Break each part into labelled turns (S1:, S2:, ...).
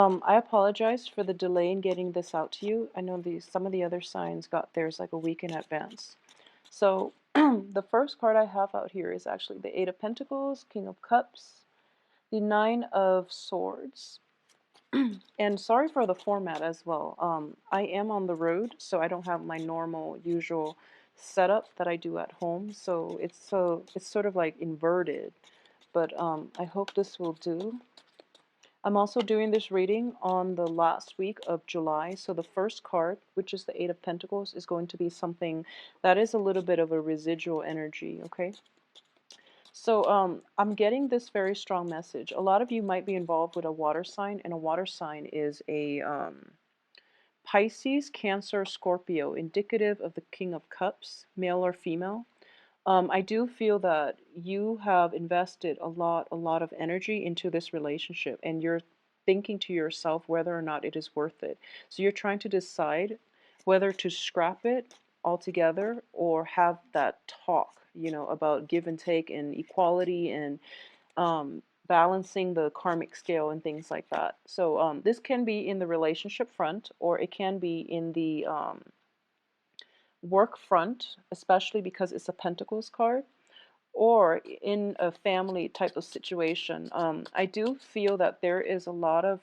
S1: I apologize for the delay in getting this out to you. I know some of the other signs got theirs like a week in advance. So the first card I have out here is actually the Eight of Pentacles, King of Cups, the Nine of Swords. And sorry for the format as well. I am on the road, so I don't have my normal, usual setup that I do at home. So it's sort of like inverted. But I hope this will do. I'm also doing this reading on the last week of July. So the first card, which is the Eight of Pentacles, is going to be something that is a little bit of a residual energy, okay? So I'm getting this very strong message. A lot of you might be involved with a water sign, and a water sign is a Pisces, Cancer, Scorpio, indicative of the King of Cups, male or female. I do feel that you have invested a lot of energy into this relationship, and you're thinking to yourself whether or not it is worth it. So you're trying to decide whether to scrap it altogether or have that talk, about give and take and equality and balancing the karmic scale and things like that. So this can be in the relationship front, or it can be in the work front, especially because it's a Pentacles card, or in a family type of situation. I do feel that there is a lot of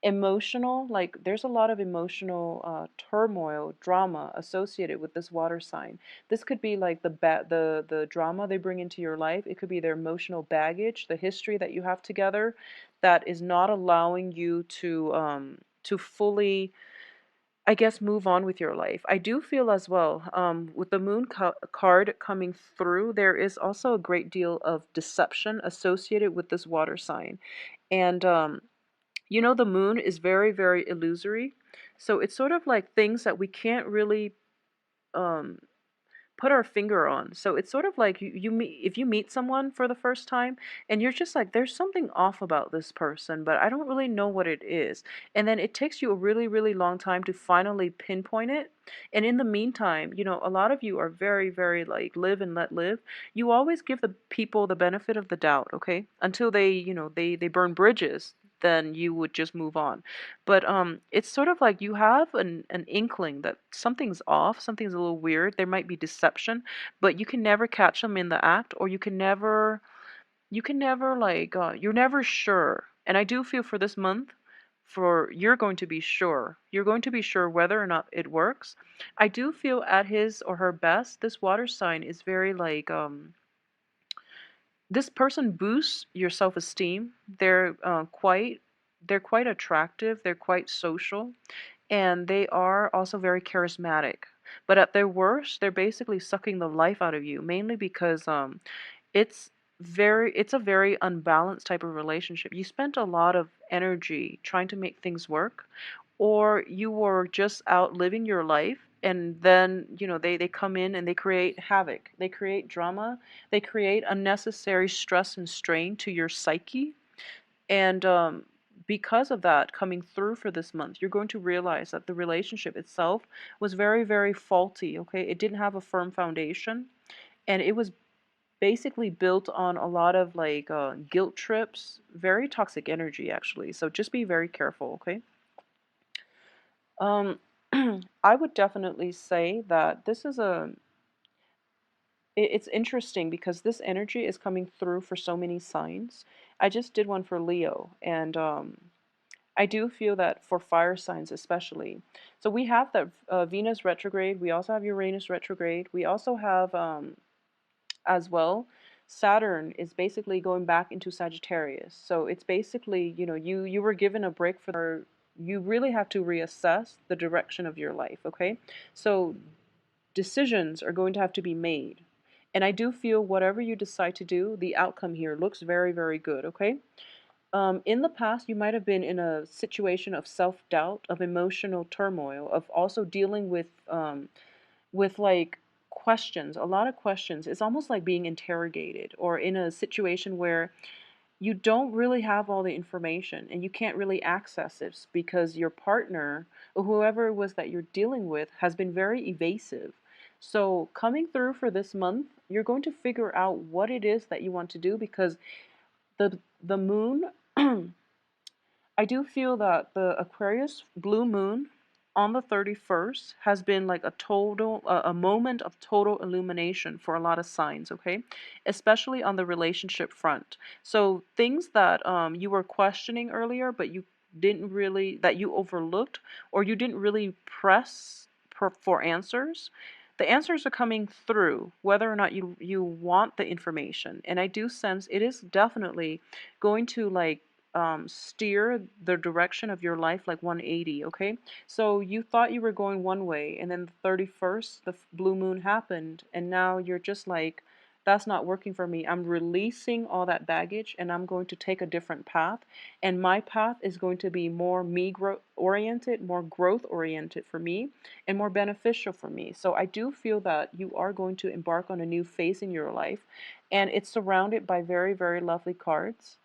S1: there's a lot of emotional turmoil, drama associated with this water sign. This could be like the drama they bring into your life. It could be their emotional baggage, the history that you have together, that is not allowing you to fully, I guess, move on with your life. I do feel as well, with the moon card coming through, there is also a great deal of deception associated with this water sign. And, the moon is very, very illusory. So it's sort of like things that we can't really um, put our finger on. So it's sort of like you meet, if you meet someone for the first time and you're just like, there's something off about this person, but I don't really know what it is. And then it takes you a really, really long time to finally pinpoint it. And in the meantime, a lot of you are very, very like live and let live. You always give the people the benefit of the doubt, okay? Until they burn bridges, then you would just move on. But it's sort of like you have an inkling that something's off, something's a little weird. There might be deception, but you can never catch them in the act, or you can never like you're never sure. And I do feel for this month, for you're going to be sure. You're going to be sure whether or not it works. I do feel at his or her best, this water sign is very like this person boosts your self-esteem. They're quite attractive, they're quite social, and they are also very charismatic. But at their worst, they're basically sucking the life out of you, mainly because it's it's a very unbalanced type of relationship. You spent a lot of energy trying to make things work, or you were just out living your life, and then they come in and they create havoc, they create drama, they create unnecessary stress and strain to your psyche. And because of that coming through for this month, you're going to realize that the relationship itself was very, very faulty, okay? It didn't have a firm foundation, and it was basically built on a lot of like guilt trips, very toxic energy actually. So just be very careful, okay? Um, I would definitely say that this is it's interesting because this energy is coming through for so many signs. I just did one for Leo, and I do feel that for fire signs especially. So we have that Venus retrograde. We also have Uranus retrograde. We also have as well, Saturn is basically going back into Sagittarius. So it's basically, you were given a break you really have to reassess the direction of your life, okay? So decisions are going to have to be made. And I do feel whatever you decide to do, the outcome here looks very, very good, okay? In the past, you might have been in a situation of self-doubt, of emotional turmoil, of also dealing with like questions, a lot of questions. It's almost like being interrogated, or in a situation where you don't really have all the information and you can't really access it because your partner or whoever it was that you're dealing with has been very evasive. So coming through for this month, you're going to figure out what it is that you want to do, because the moon I do feel that the Aquarius blue moon on the 31st has been like a a moment of total illumination for a lot of signs, okay? Especially on the relationship front. So things that you were questioning earlier, but you didn't really, that you overlooked, or you didn't really press for answers. The answers are coming through, whether or not you want the information. And I do sense it is definitely going to like steer the direction of your life like 180, okay? So you thought you were going one way, and then the 31st, the blue moon happened, and now you're just like, that's not working for me. I'm releasing all that baggage, and I'm going to take a different path. And my path is going to be more oriented, more growth oriented for me, and more beneficial for me. So I do feel that you are going to embark on a new phase in your life, and it's surrounded by very, very lovely cards.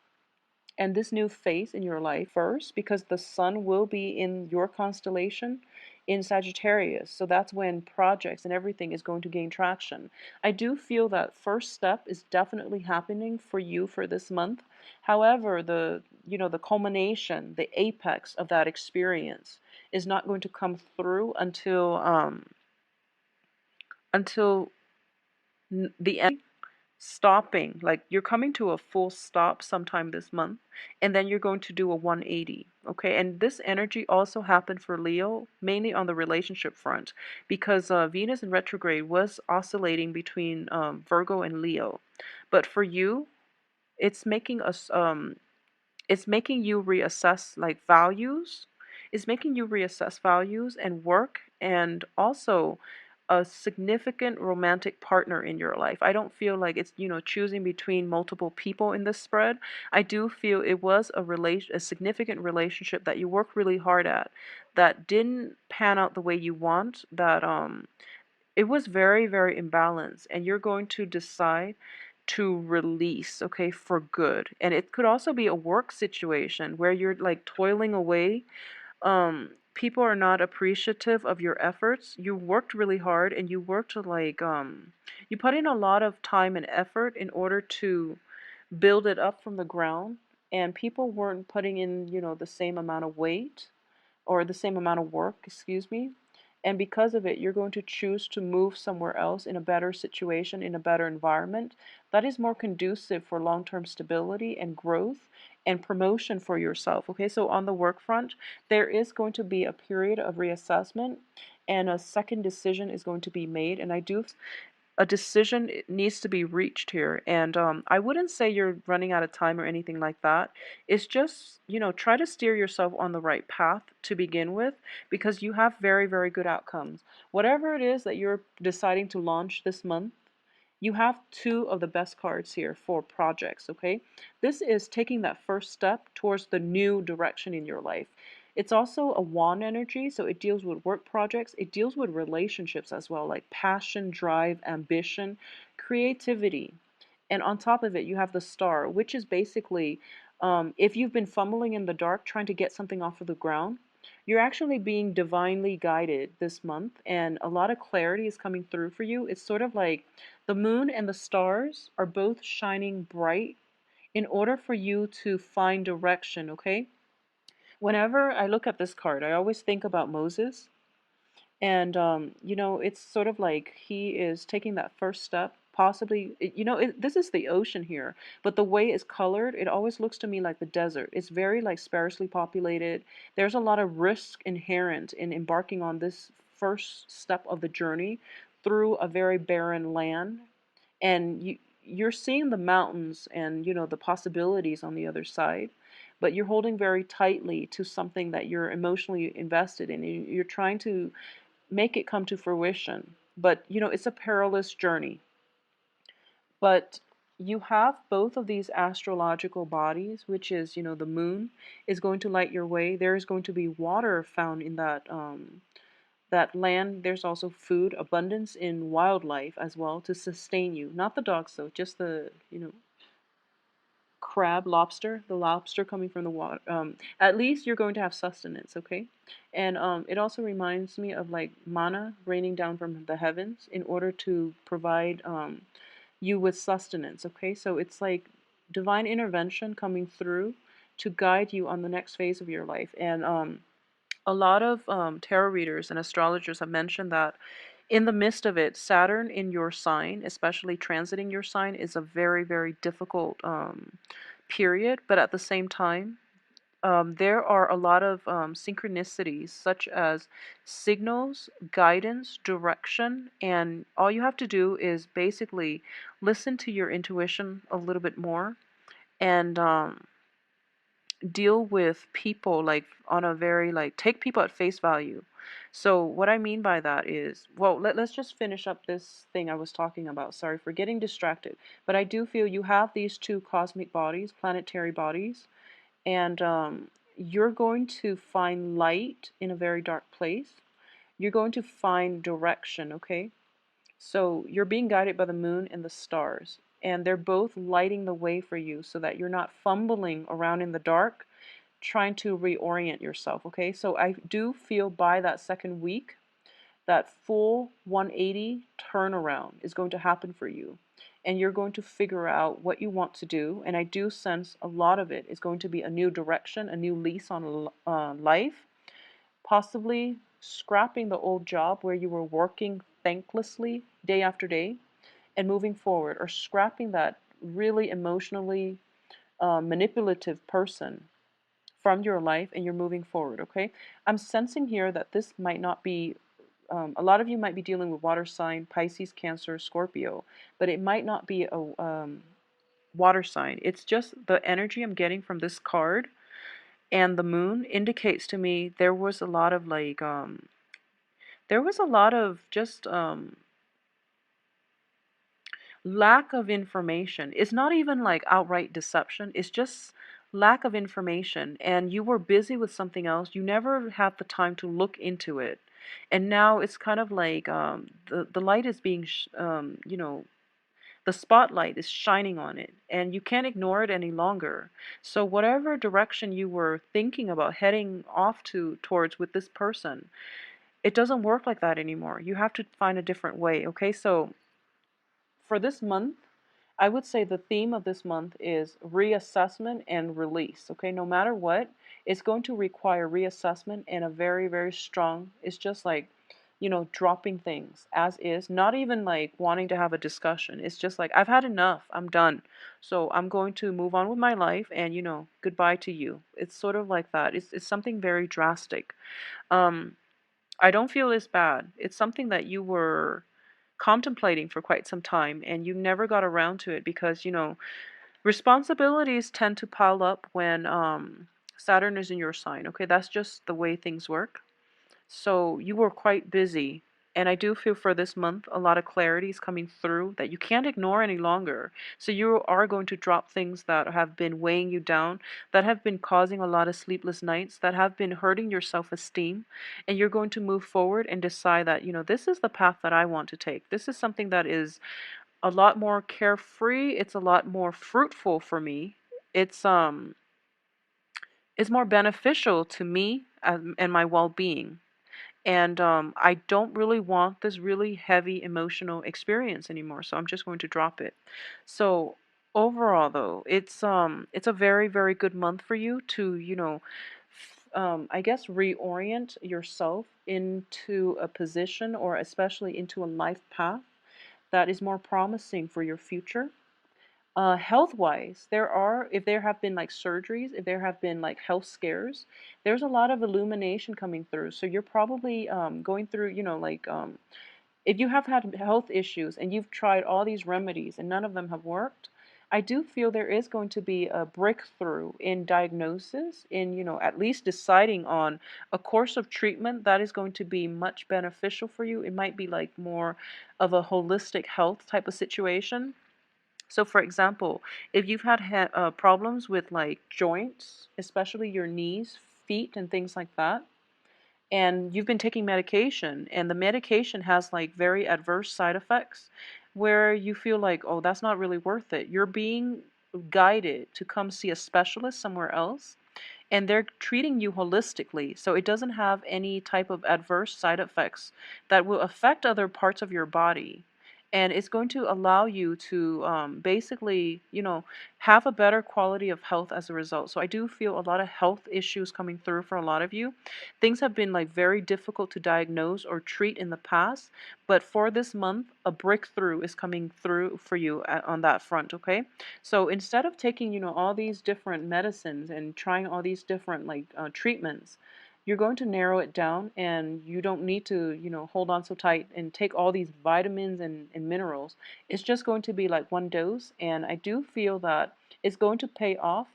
S1: And this new phase in your life first, because the sun will be in your constellation in Sagittarius. So that's when projects and everything is going to gain traction. I do feel that first step is definitely happening for you for this month. However, the culmination, the apex of that experience is not going to come through until the end, stopping, like you're coming to a full stop sometime this month, and then you're going to do a 180, okay? And this energy also happened for Leo, mainly on the relationship front, because Venus in retrograde was oscillating between Virgo and Leo. But for you, it's making us it's making you reassess like values. It's making you reassess values and work, and also a significant romantic partner in your life. I don't feel like it's, choosing between multiple people in this spread. I do feel it was a significant relationship that you worked really hard at, that didn't pan out the way you want, that it was very, very imbalanced, and you're going to decide to release, okay, for good. And it could also be a work situation where you're like toiling away. People are not appreciative of your efforts. You worked really hard, and you worked like you put in a lot of time and effort in order to build it up from the ground, and people weren't putting in, the same amount of weight or the same amount of work, excuse me. And because of it, you're going to choose to move somewhere else in a better situation, in a better environment that is more conducive for long term stability and growth and promotion for yourself. Okay, so on the work front, there is going to be a period of reassessment, and a second decision is going to be made. And I do a decision needs to be reached here. And I wouldn't say you're running out of time or anything like that. It's just, try to steer yourself on the right path to begin with, because you have very, very good outcomes. Whatever it is that you're deciding to launch this month, you have two of the best cards here for projects, okay? This is taking that first step towards the new direction in your life. It's also a wand energy, so it deals with work projects. It deals with relationships as well, like passion, drive, ambition, creativity. And on top of it, you have the star, which is basically if you've been fumbling in the dark trying to get something off of the ground, you're actually being divinely guided this month, and a lot of clarity is coming through for you. It's sort of like the moon and the stars are both shining bright in order for you to find direction, okay? Whenever I look at this card, I always think about Moses. And, it's sort of like he is taking that first step. Possibly, this is the ocean here, but the way it's colored, it always looks to me like the desert. It's very like sparsely populated. There's a lot of risk inherent in embarking on this first step of the journey through a very barren land, and you're seeing the mountains and the possibilities on the other side, but you're holding very tightly to something that you're emotionally invested in. You're trying to make it come to fruition, but it's a perilous journey. But you have both of these astrological bodies, which is, the moon is going to light your way. There is going to be water found in that land. There's also food, abundance in wildlife as well to sustain you. Not the dogs though, just the, crab, lobster, the lobster coming from the water. At least you're going to have sustenance, okay? And it also reminds me of like manna raining down from the heavens in order to provide you with sustenance, okay? So it's like divine intervention coming through to guide you on the next phase of your life. And a lot of tarot readers and astrologers have mentioned that in the midst of it, Saturn in your sign, especially transiting your sign, is a very, very difficult period. But at the same time, there are a lot of synchronicities, such as signals, guidance, direction, and all you have to do is basically listen to your intuition a little bit more and deal with people like on a very like take people at face value. So what I mean by that is, well, let's just finish up this thing I was talking about. Sorry for getting distracted, but I do feel you have these two cosmic bodies, planetary bodies, and you're going to find light in a very dark place. You're going to find direction, okay? So you're being guided by the moon and the stars, and they're both lighting the way for you so that you're not fumbling around in the dark trying to reorient yourself, okay? So I do feel by that second week, that full 180 turnaround is going to happen for you. And you're going to figure out what you want to do. And I do sense a lot of it is going to be a new direction, a new lease on life, possibly scrapping the old job where you were working thanklessly day after day and moving forward, or scrapping that really emotionally manipulative person from your life and you're moving forward, okay? I'm sensing here that this might not be, a lot of you might be dealing with water sign, Pisces, Cancer, Scorpio, but it might not be a water sign. It's just the energy I'm getting from this card and the moon indicates to me there was a lot of like, there was a lot of just lack of information. It's not even like outright deception, it's just lack of information. And you were busy with something else. You never had the time to look into it. And now it's kind of like the light is being, the spotlight is shining on it and you can't ignore it any longer. So, whatever direction you were thinking about heading off towards with this person, it doesn't work like that anymore. You have to find a different way, okay? So, for this month, I would say the theme of this month is reassessment and release. Okay, no matter what, it's going to require reassessment and a very, very strong, it's just like, dropping things as is, not even like wanting to have a discussion. It's just like, I've had enough, I'm done. So I'm going to move on with my life and, goodbye to you. It's sort of like that. It's something very drastic. Um, I don't feel it's bad. It's something that you were contemplating for quite some time and you never got around to it because, responsibilities tend to pile up when Saturn is in your sign. Okay, that's just the way things work. So you were quite busy. And I do feel for this month, a lot of clarity is coming through that you can't ignore any longer. So you are going to drop things that have been weighing you down, that have been causing a lot of sleepless nights, that have been hurting your self-esteem. And you're going to move forward and decide that, this is the path that I want to take. This is something that is a lot more carefree. It's a lot more fruitful for me. It's um it's more beneficial to me and my well-being. And I don't really want this really heavy emotional experience anymore, so I'm just going to drop it. So overall, though, it's a very, very good month for you to, I guess reorient yourself into a position or especially into a life path that is more promising for your future. Health wise, if there have been like surgeries, if there have been like health scares, there's a lot of illumination coming through. So you're probably going through, if you have had health issues and you've tried all these remedies and none of them have worked, I do feel there is going to be a breakthrough in diagnosis, in, at least deciding on a course of treatment that is going to be much beneficial for you. It might be like more of a holistic health type of situation. So, for example, if you've had problems with like joints, especially your knees, feet, and things like that, and you've been taking medication, and the medication has like very adverse side effects where you feel like, oh, that's not really worth it. You're being guided to come see a specialist somewhere else, and they're treating you holistically. So it doesn't have any type of adverse side effects that will affect other parts of your body. and it's going to allow you to basically, have a better quality of health as a result. So I do feel a lot of health issues coming through for a lot of you. Things have been like very difficult to diagnose or treat in the past, but for this month, a breakthrough is coming through for you on that front, okay? So instead of taking, all these different medicines and trying all these different like treatments, you're going to narrow it down, and you don't need to, hold on so tight and take all these vitamins and minerals. It's just going to be like one dose, and I do feel that it's going to pay off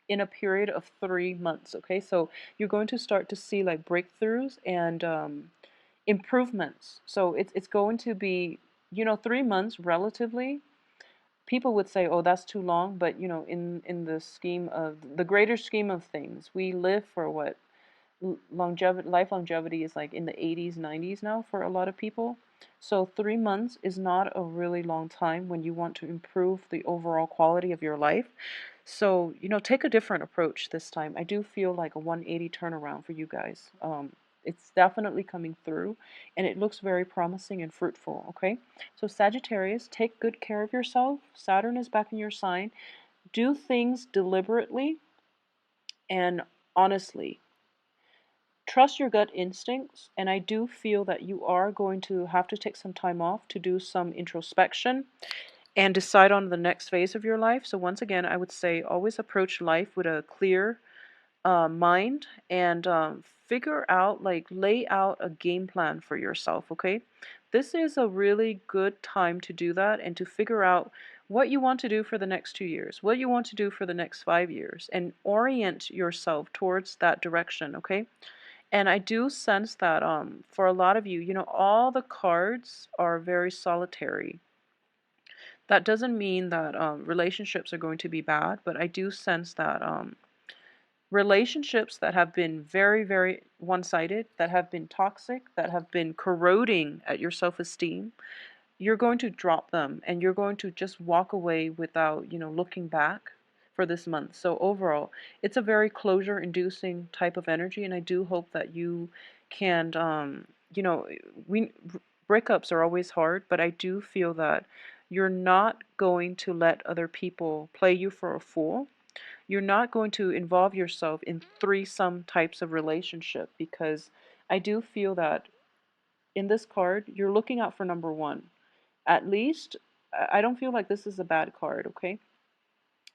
S1: in a period of 3 months, okay? So you're going to start to see like breakthroughs and improvements. So it's going to be, 3 months relatively. People would say, oh, that's too long, but in the scheme of the greater scheme of things, we live for what, longevity, life longevity is like in the 80s, 90s now for a lot of people. So 3 months is not a really long time when you want to improve the overall quality of your life. So, take a different approach this time. I do feel like a 180 turnaround for you guys. It's definitely coming through, and it looks very promising and fruitful, okay? So Sagittarius, take good care of yourself. Saturn is back in your sign. Do things deliberately and honestly. Trust your gut instincts, and I do feel that you are going to have to take some time off to do some introspection and decide on the next phase of your life. So once again, I would say always approach life with a clear mind, and figure out, like, lay out a game plan for yourself, okay? This is a really good time to do that and to figure out what you want to do for the next 2 years, what you want to do for the next 5 years, and orient yourself towards that direction, okay? And I do sense that for a lot of you, all the cards are very solitary. That doesn't mean that relationships are going to be bad, but I do sense that relationships that have been very, very one-sided, that have been toxic, that have been corroding at your self-esteem, you're going to drop them, and you're going to just walk away without, looking back for this month. So overall, it's a very closure inducing type of energy, and I do hope that you can, you know, we breakups are always hard, but I do feel that you're not going to let other people play you for a fool. You're not going to involve yourself in threesome types of relationship, because I do feel that in this card, you're looking out for number one. At least, I don't feel like this is a bad card, okay?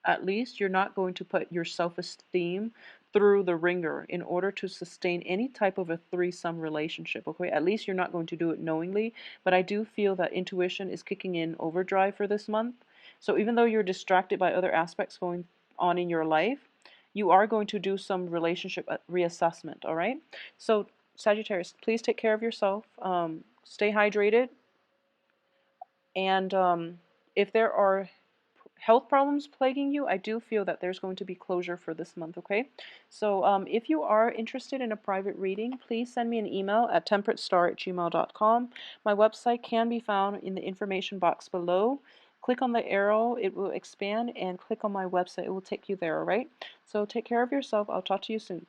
S1: At least you're not going to put your self-esteem through the ringer in order to sustain any type of a threesome relationship, okay? At least you're not going to do it knowingly, but I do feel that intuition is kicking in overdrive for this month. So even though you're distracted by other aspects going on in your life, you are going to do some relationship reassessment, all right? So Sagittarius, please take care of yourself. Stay hydrated, and if there are health problems plaguing you, I do feel that there's going to be closure for this month, okay? So if you are interested in a private reading, please send me an email at temperatestar@gmail.com. My website can be found in the information box below. Click on the arrow, it will expand, and click on my website. It will take you there, all right? So take care of yourself. I'll talk to you soon.